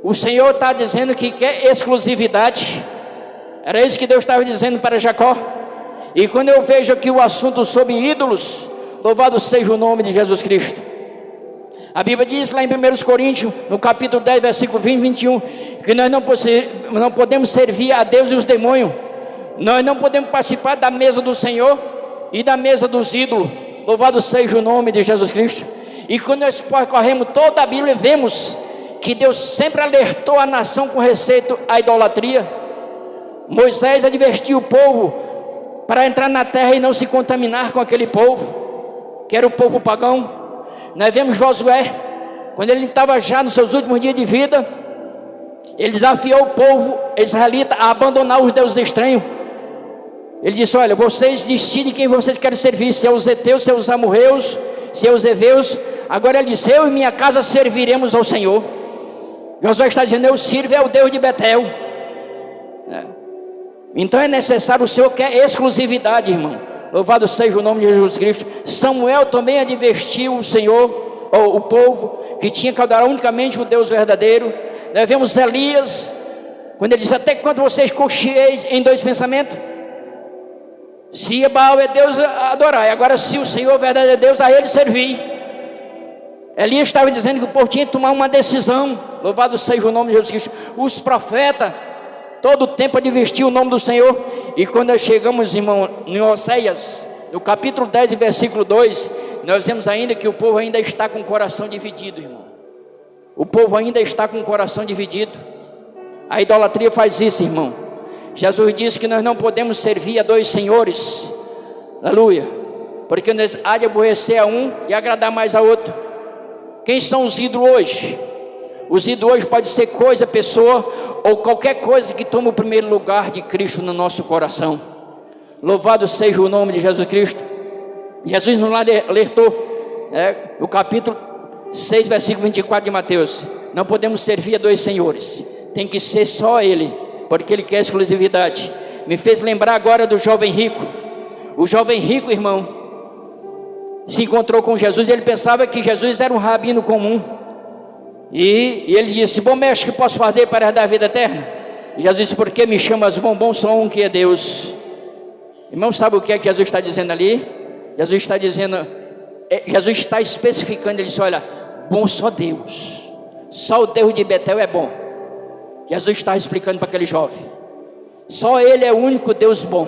Speaker 1: O Senhor está dizendo que quer exclusividade. Era isso que Deus estava dizendo para Jacó. E quando eu vejo aqui o assunto sobre ídolos, louvado seja o nome de Jesus Cristo. A Bíblia diz lá em 1 Coríntios, no capítulo 10, versículo 20 e 21, que nós não podemos servir a Deus e os demônios. Nós não podemos participar da mesa do Senhor e da mesa dos ídolos. Louvado seja o nome de Jesus Cristo. E quando nós percorremos toda a Bíblia, vemos que Deus sempre alertou a nação com respeito à idolatria. Moisés advertiu o povo para entrar na terra e não se contaminar com aquele povo, que era o povo pagão. Nós vemos Josué, quando ele estava já nos seus últimos dias de vida, ele desafiou o povo israelita a abandonar os deuses estranhos. Ele disse: olha, vocês decidem quem vocês querem servir, se é os heteus, se é os amorreus, se é os heveus. Agora ele disse: eu e minha casa serviremos ao Senhor. Josué está dizendo: eu sirvo ao Deus de Betel. Então é necessário, o Senhor quer exclusividade, irmão. Louvado seja o nome de Jesus Cristo. Samuel também advertiu o Senhor, ou o povo, que tinha que adorar unicamente o Deus verdadeiro. Nós vemos Elias, quando ele disse: até quando vocês cochieis em dois pensamentos? Se Baal é Deus, adorai. Agora se o Senhor verdadeiro é Deus, a ele servir. Elias estava dizendo que o povo tinha que tomar uma decisão. Louvado seja o nome de Jesus Cristo. Os profetas todo o tempo advertiam o nome do Senhor. E quando nós chegamos, irmão, em Oséias, no capítulo 10 e versículo 2, nós vemos ainda que o povo ainda está com o coração dividido, irmão. O povo ainda está com o coração dividido. A idolatria faz isso, irmão. Jesus disse que nós não podemos servir a dois senhores. Aleluia. Porque nós há de aborrecer a um e agradar mais a outro. Quem são os ídolos hoje? Os ídolos hoje pode ser coisa, pessoa, ou qualquer coisa que tome o primeiro lugar de Cristo no nosso coração. Louvado seja o nome de Jesus Cristo. Jesus nos alertou, no capítulo 6, versículo 24 de Mateus: não podemos servir a dois senhores, tem que ser só Ele, porque Ele quer exclusividade. Me fez lembrar agora do jovem rico. O jovem rico, irmão, se encontrou com Jesus e ele pensava que Jesus era um rabino comum. E ele disse: bom mestre, que posso fazer para herdar a vida eterna? E Jesus disse: por que me chamas bom? Bom só um, que é Deus. Irmão, sabe o que é que Jesus está dizendo ali? Jesus está dizendo, Jesus está especificando, ele disse: olha, bom só Deus, só o Deus de Betel é bom. Jesus está explicando para aquele jovem, só Ele é o único Deus bom.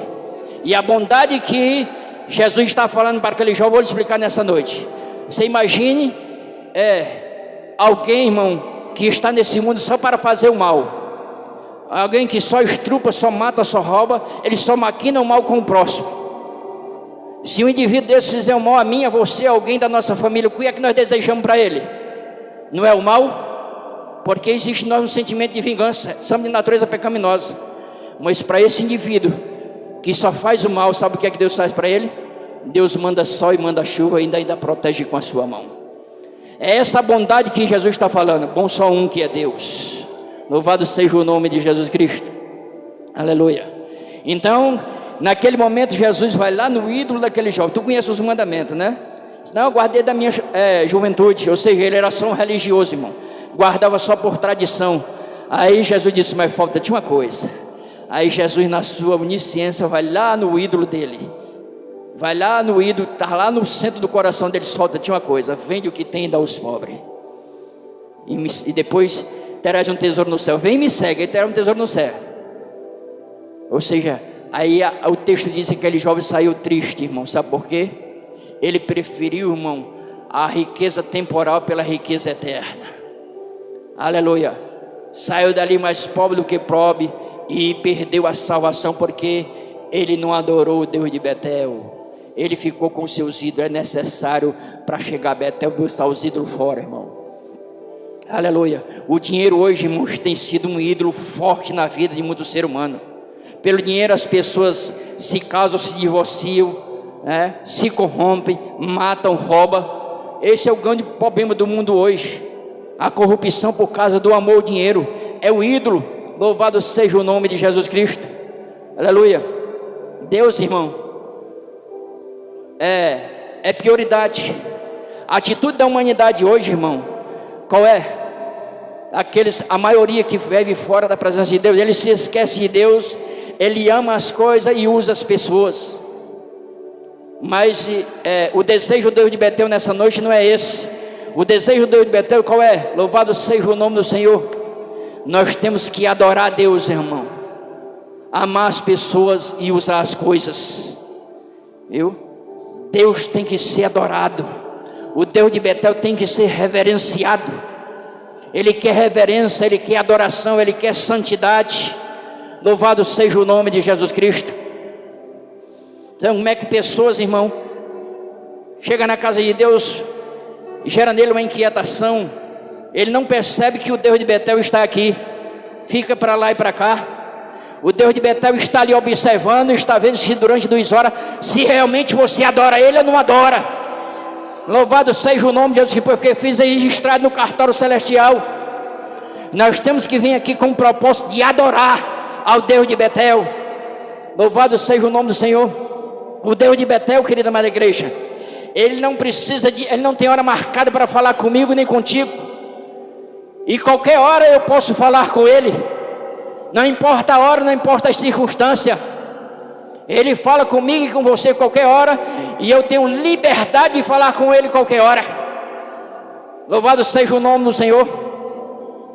Speaker 1: E a bondade que Jesus está falando para aquele jovem, vou lhe explicar nessa noite. Você imagine alguém, irmão, que está nesse mundo só para fazer o mal, alguém que só estrupa, só mata, só rouba, ele só maquina o mal com o próximo. Se um indivíduo desse fizer o mal a mim, a você, a alguém da nossa família, o que é que nós desejamos para ele? Não é o mal? Porque existe em nós um sentimento de vingança, somos de natureza pecaminosa. Mas para esse indivíduo que só faz o mal, sabe o que é que Deus faz para ele? Deus manda sol e manda chuva e ainda protege com a sua mão. É essa bondade que Jesus está falando. Bom só um, que é Deus. Louvado seja o nome de Jesus Cristo. Aleluia. Então, naquele momento, Jesus vai lá no ídolo daquele jovem. Tu conhece os mandamentos, né? Não, eu guardei da minha juventude. Ou seja, ele era só um religioso, irmão, guardava só por tradição. Aí Jesus disse: mas falta-te uma coisa. Aí Jesus, na sua onisciência, vai lá no ídolo dele, vai lá no ídolo, está lá no centro do coração dele. Falta-te uma coisa: vende o que tem e dá aos pobres, e depois terás um tesouro no céu. Vem e me segue, e terás um tesouro no céu. Ou seja, aí o texto diz que aquele jovem saiu triste, irmão. Sabe por quê? Ele preferiu, irmão, a riqueza temporal pela riqueza eterna. Aleluia. Saiu dali mais pobre do que pobre e perdeu a salvação, porque ele não adorou o Deus de Betel. Ele ficou com seus ídolos. É necessário, para chegar a Betel, buscar os ídolos fora, irmão. Aleluia. O dinheiro hoje, irmãos, tem sido um ídolo forte na vida de muito ser humano. Pelo dinheiro as pessoas se casam, se divorciam, se corrompem, matam, roubam. Esse é o grande problema do mundo hoje. A corrupção por causa do amor ao dinheiro. É o ídolo. Louvado seja o nome de Jesus Cristo. Aleluia. Deus, irmão, é prioridade. A atitude da humanidade hoje, irmão, qual é? A maioria que vive fora da presença de Deus, ele se esquece de Deus, ele ama as coisas e usa as pessoas. Mas o desejo do Deus de Betel nessa noite não é esse. O desejo do Deus de Betel qual é? Louvado seja o nome do Senhor. Nós temos que adorar a Deus, irmão, amar as pessoas e usar as coisas, viu? Deus tem que ser adorado. O Deus de Betel tem que ser reverenciado. Ele quer reverência, ele quer adoração, ele quer santidade. Louvado seja o nome de Jesus Cristo. Então, como é que pessoas, irmão, chegam na casa de Deus e gera nele uma inquietação? Ele não percebe que o Deus de Betel está aqui, fica para lá e para cá. O Deus de Betel está ali observando, está vendo se durante 2 horas, se realmente você adora Ele ou não adora. Louvado seja o nome de Jesus, porque fiz aí registrado no cartório celestial. Nós temos que vir aqui com o propósito de adorar ao Deus de Betel. Louvado seja o nome do Senhor. O Deus de Betel, querida amada igreja, Ele não tem hora marcada para falar comigo nem contigo. E qualquer hora eu posso falar com Ele. Não importa a hora, não importa as circunstâncias. Ele fala comigo e com você qualquer hora, e eu tenho liberdade de falar com Ele qualquer hora. Louvado seja o nome do Senhor.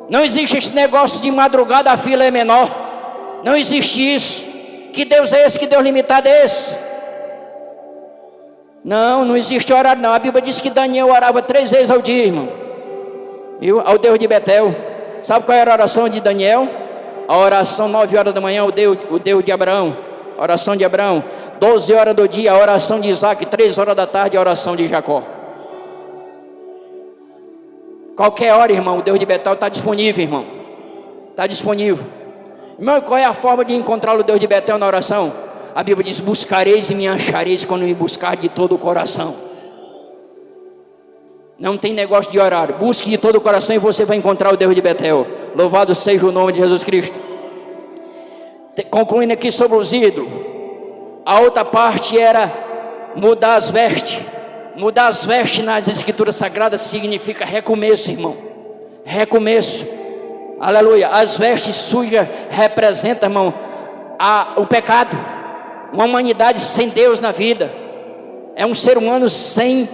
Speaker 1: Não existe esse negócio de madrugada a fila é menor. Não existe isso. Que Deus é esse? Que Deus limitado é esse? Não existe horário não. A Bíblia diz que Daniel orava 3 vezes ao dia, irmão, viu? Ao Deus de Betel. Sabe qual era a oração de Daniel? A oração 9 horas da manhã, o Deus de Abraão. A oração de Abraão. 12 horas do dia, a oração de Isaac. 3 horas da tarde, a oração de Jacó. Qualquer hora, irmão, o Deus de Betel está disponível, irmão. Está disponível. Irmão, qual é a forma de encontrar o Deus de Betel na oração? A Bíblia diz: buscareis e me achareis quando me buscar de todo o coração. Não tem negócio de horário. Busque de todo o coração e você vai encontrar o Deus de Betel. Louvado seja o nome de Jesus Cristo. Concluindo aqui sobre os ídolos. A outra parte era mudar as vestes. Mudar as vestes nas escrituras sagradas significa recomeço, irmão. Recomeço. Aleluia. As vestes sujas representam, irmão, o pecado. Uma humanidade sem Deus na vida. É um ser humano sem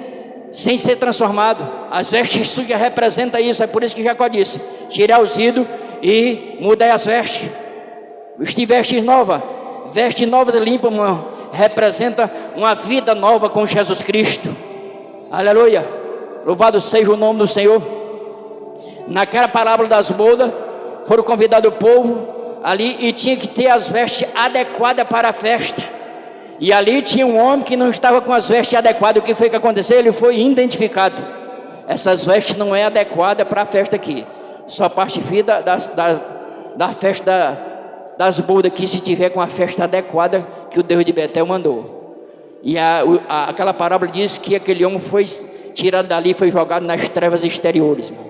Speaker 1: ser transformado. As vestes sujas representam isso. É por isso que Jacó disse: tirar os ídolos e mudar as vestes. Vestir vestes novas. Vestes novas e limpas, irmão, representa uma vida nova com Jesus Cristo. Aleluia. Louvado seja o nome do Senhor. Naquela parábola das bodas, foram convidados o povo ali e tinha que ter as vestes adequadas para a festa. E ali tinha um homem que não estava com as vestes adequadas. O que foi que aconteceu? Ele foi identificado. Essas vestes não é adequada para a festa aqui. Só participa da festa das bodas aqui se tiver com a festa adequada que o Deus de Betel mandou. E aquela parábola diz que aquele homem foi tirado dali, foi jogado nas trevas exteriores, irmão.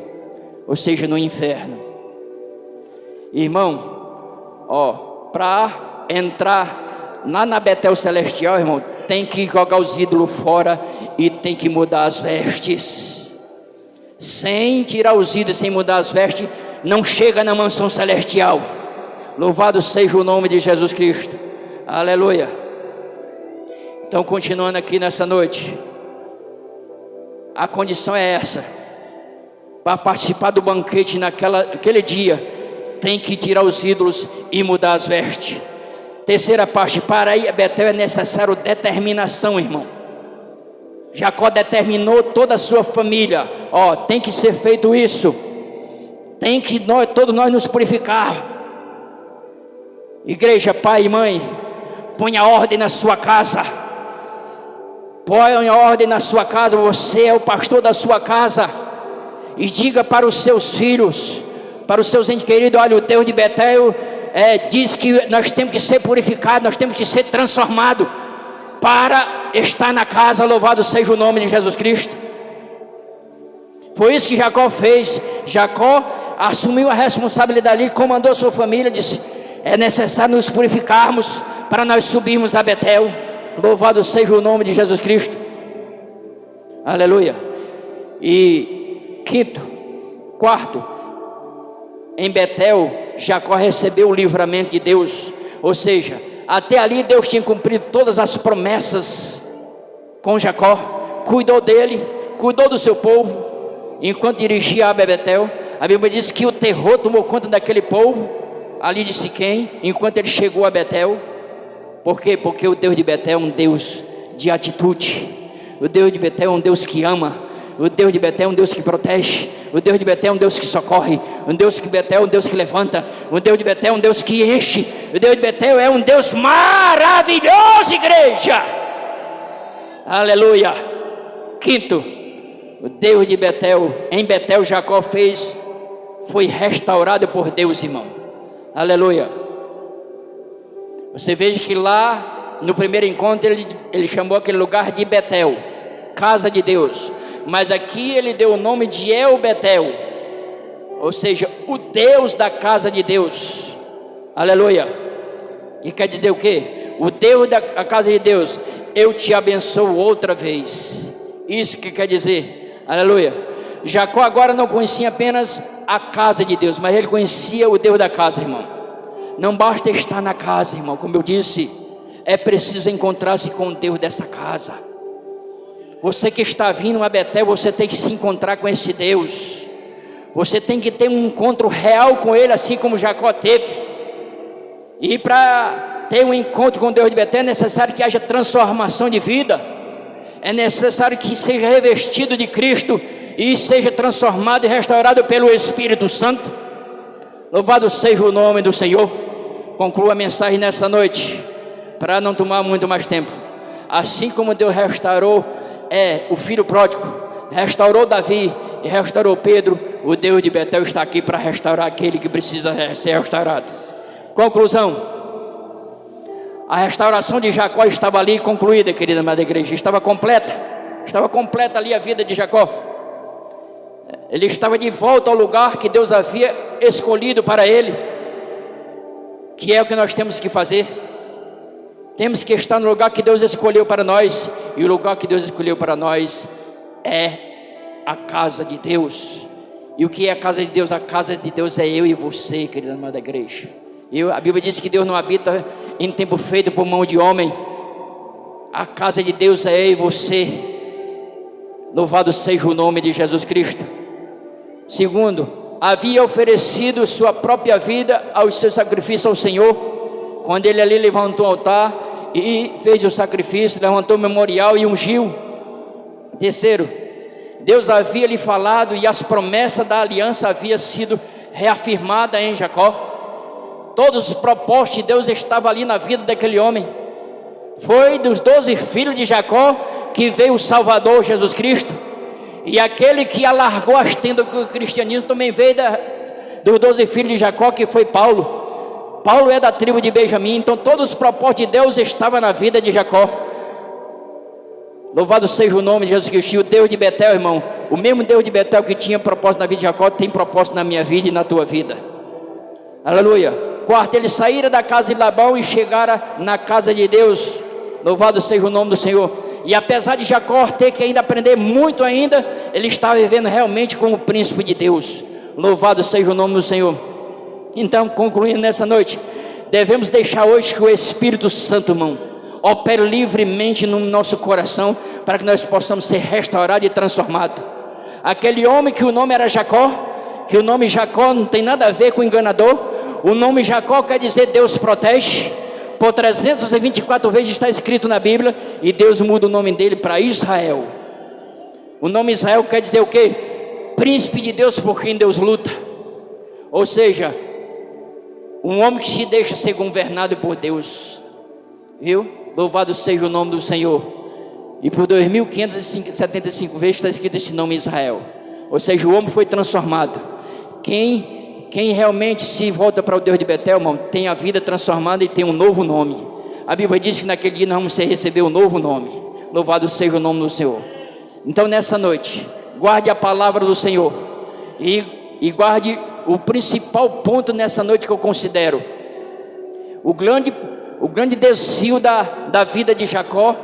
Speaker 1: Ou seja, no inferno. Irmão, para entrar lá na Betel Celestial, irmão, tem que jogar os ídolos fora e tem que mudar as vestes. Sem tirar os ídolos, sem mudar as vestes, não chega na mansão celestial. Louvado seja o nome de Jesus Cristo. Aleluia. Então, continuando aqui nessa noite, a condição é essa: para participar do banquete naquele dia, tem que tirar os ídolos e mudar as vestes. Terceira parte: para ir a Betel é necessário determinação, irmão. Jacó determinou toda a sua família: tem que ser feito isso, tem que todos nós nos purificar. Igreja, pai e mãe, ponha ordem na sua casa. Ponha ordem na sua casa. Você é o pastor da sua casa. E diga para os seus filhos, para os seus entes queridos: olha, o Deus de Betel diz que nós temos que ser purificados, nós temos que ser transformados para estar na casa. Louvado seja o nome de Jesus Cristo. Foi isso que Jacó fez. Jacó assumiu a responsabilidade ali, comandou sua família, disse: é necessário nos purificarmos para nós subirmos a Betel. Louvado seja o nome de Jesus Cristo. Aleluia. E quarto, em Betel, Jacó recebeu o livramento de Deus. Ou seja, até ali Deus tinha cumprido todas as promessas com Jacó. Cuidou dele, cuidou do seu povo. Enquanto dirigia a Betel, a Bíblia diz que o terror tomou conta daquele povo ali de Siquém, enquanto ele chegou a Betel. Por quê? Porque o Deus de Betel é um Deus de atitude. O Deus de Betel é um Deus que ama. O Deus de Betel é um Deus que protege. O Deus de Betel é um Deus que socorre. O Deus de Betel é um Deus que levanta. O Deus de Betel é um Deus que enche. O Deus de Betel é um Deus maravilhoso, igreja. Aleluia. Quinto, o Deus de Betel, em Betel Jacó foi restaurado por Deus, irmão. Aleluia. Você veja que lá no primeiro encontro ele chamou aquele lugar de Betel, casa de Deus. Mas aqui ele deu o nome de El Betel, ou seja, o Deus da casa de Deus. Aleluia. E quer dizer o quê? O Deus da casa de Deus: eu te abençoo outra vez. Isso que quer dizer. Aleluia. Jacó agora não conhecia apenas a casa de Deus, mas ele conhecia o Deus da casa, irmão. Não basta estar na casa, irmão. Como eu disse, é preciso encontrar-se com o Deus dessa casa. Você que está vindo a Betel, você tem que se encontrar com esse Deus. Você tem que ter um encontro real com Ele, assim como Jacó teve. E para ter um encontro com Deus de Betel, é necessário que haja transformação de vida. É necessário que seja revestido de Cristo e seja transformado e restaurado pelo Espírito Santo. Louvado seja o nome do Senhor. Concluo a mensagem nessa noite, para não tomar muito mais tempo. Assim como Deus restaurou o filho pródigo, restaurou Davi e restaurou Pedro, o Deus de Betel está aqui para restaurar aquele que precisa ser restaurado. Conclusão: a restauração de Jacó estava ali concluída, querida amada igreja. Estava completa ali a vida de Jacó. Ele estava de volta ao lugar que Deus havia escolhido para ele. Que é o que nós temos que fazer. Temos que estar no lugar que Deus escolheu para nós. E o lugar que Deus escolheu para nós é a casa de Deus. E o que é a casa de Deus? A casa de Deus é eu e você, querida amada igreja. A Bíblia diz que Deus não habita em tempo feito por mão de homem. A casa de Deus é eu e você. Louvado seja o nome de Jesus Cristo. Segundo, havia oferecido sua própria vida ao seu sacrifício ao Senhor. Quando ele ali levantou o altar e fez o sacrifício, levantou o memorial e ungiu. Terceiro, Deus havia lhe falado e as promessas da aliança haviam sido reafirmadas em Jacó. Todos os propósitos de Deus estavam ali na vida daquele homem. Foi dos 12 filhos de Jacó que veio o Salvador Jesus Cristo. E aquele que alargou as tendas do cristianismo também veio dos 12 filhos de Jacó, que foi Paulo. Paulo é da tribo de Benjamim. Então todos os propósitos de Deus estavam na vida de Jacó. Louvado seja o nome de Jesus Cristo. O Deus de Betel, irmão, o mesmo Deus de Betel que tinha propósito na vida de Jacó, tem propósito na minha vida e na tua vida. Aleluia. Quarto, ele saíra da casa de Labão e chegara na casa de Deus. Louvado seja o nome do Senhor. E apesar de Jacó ter que ainda aprender muito ainda, ele estava vivendo realmente como o príncipe de Deus. Louvado seja o nome do Senhor. Então, concluindo nessa noite, devemos deixar hoje que o Espírito Santo, irmão, opere livremente no nosso coração, para que nós possamos ser restaurados e transformados. Aquele homem que o nome era Jacó, que o nome Jacó não tem nada a ver com enganador. O nome Jacó quer dizer Deus protege. Por 324 vezes está escrito na Bíblia, e Deus muda o nome dele para Israel. O nome Israel quer dizer o quê? Príncipe de Deus, por quem Deus luta. Ou seja, um homem que se deixa ser governado por Deus. Viu? Louvado seja o nome do Senhor. E por 2575 vezes está escrito esse nome Israel. Ou seja, o homem foi transformado. Quem realmente se volta para o Deus de Betel, irmão, tem a vida transformada e tem um novo nome. A Bíblia diz que naquele dia nós vamos receber um novo nome. Louvado seja o nome do Senhor. Então nessa noite, guarde a palavra do Senhor. E guarde o principal ponto nessa noite que eu considero. O grande desvio da vida de Jacó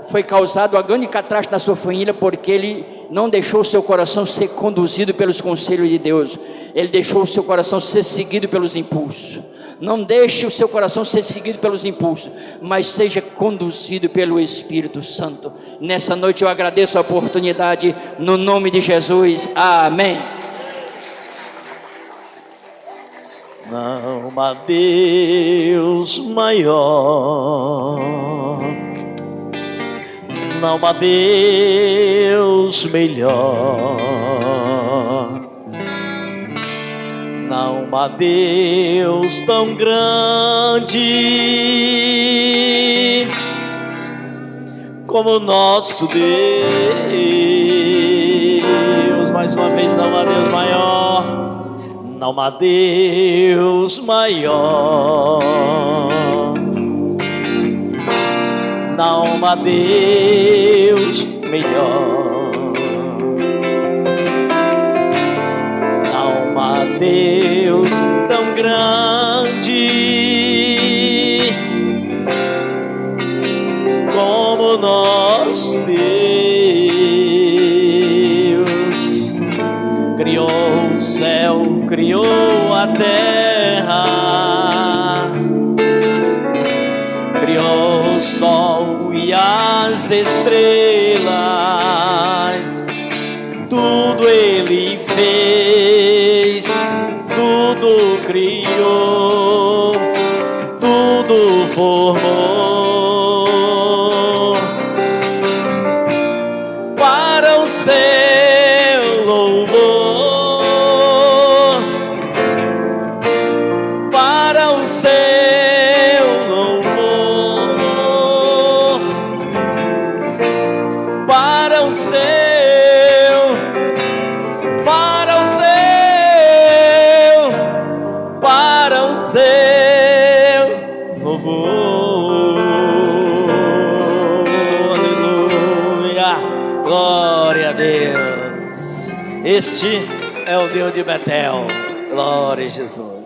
Speaker 1: foi causado a grande catástrofe na sua família, porque ele não deixou o seu coração ser conduzido pelos conselhos de Deus. Ele deixou o seu coração ser seguido pelos impulsos. Não deixe o seu coração ser seguido pelos impulsos, mas seja conduzido pelo Espírito Santo. Nessa noite eu agradeço a oportunidade, no nome de Jesus, amém.
Speaker 2: Não há Deus maior, não há Deus melhor, não há Deus tão grande como o nosso Deus. Mais uma vez, não há Deus maior, não há Deus maior, não há Deus melhor, não há Deus tão grande como o nosso Deus. Criou o céu, criou a terra, criou o sol e as estrelas, tudo Ele fez, tudo criou, tudo formou para o seu louvor, para o seu louvor, para o seu, para o seu, para o seu louvor. Aleluia, glória a Deus. Este é o Deus de Betel. Glória a Jesus.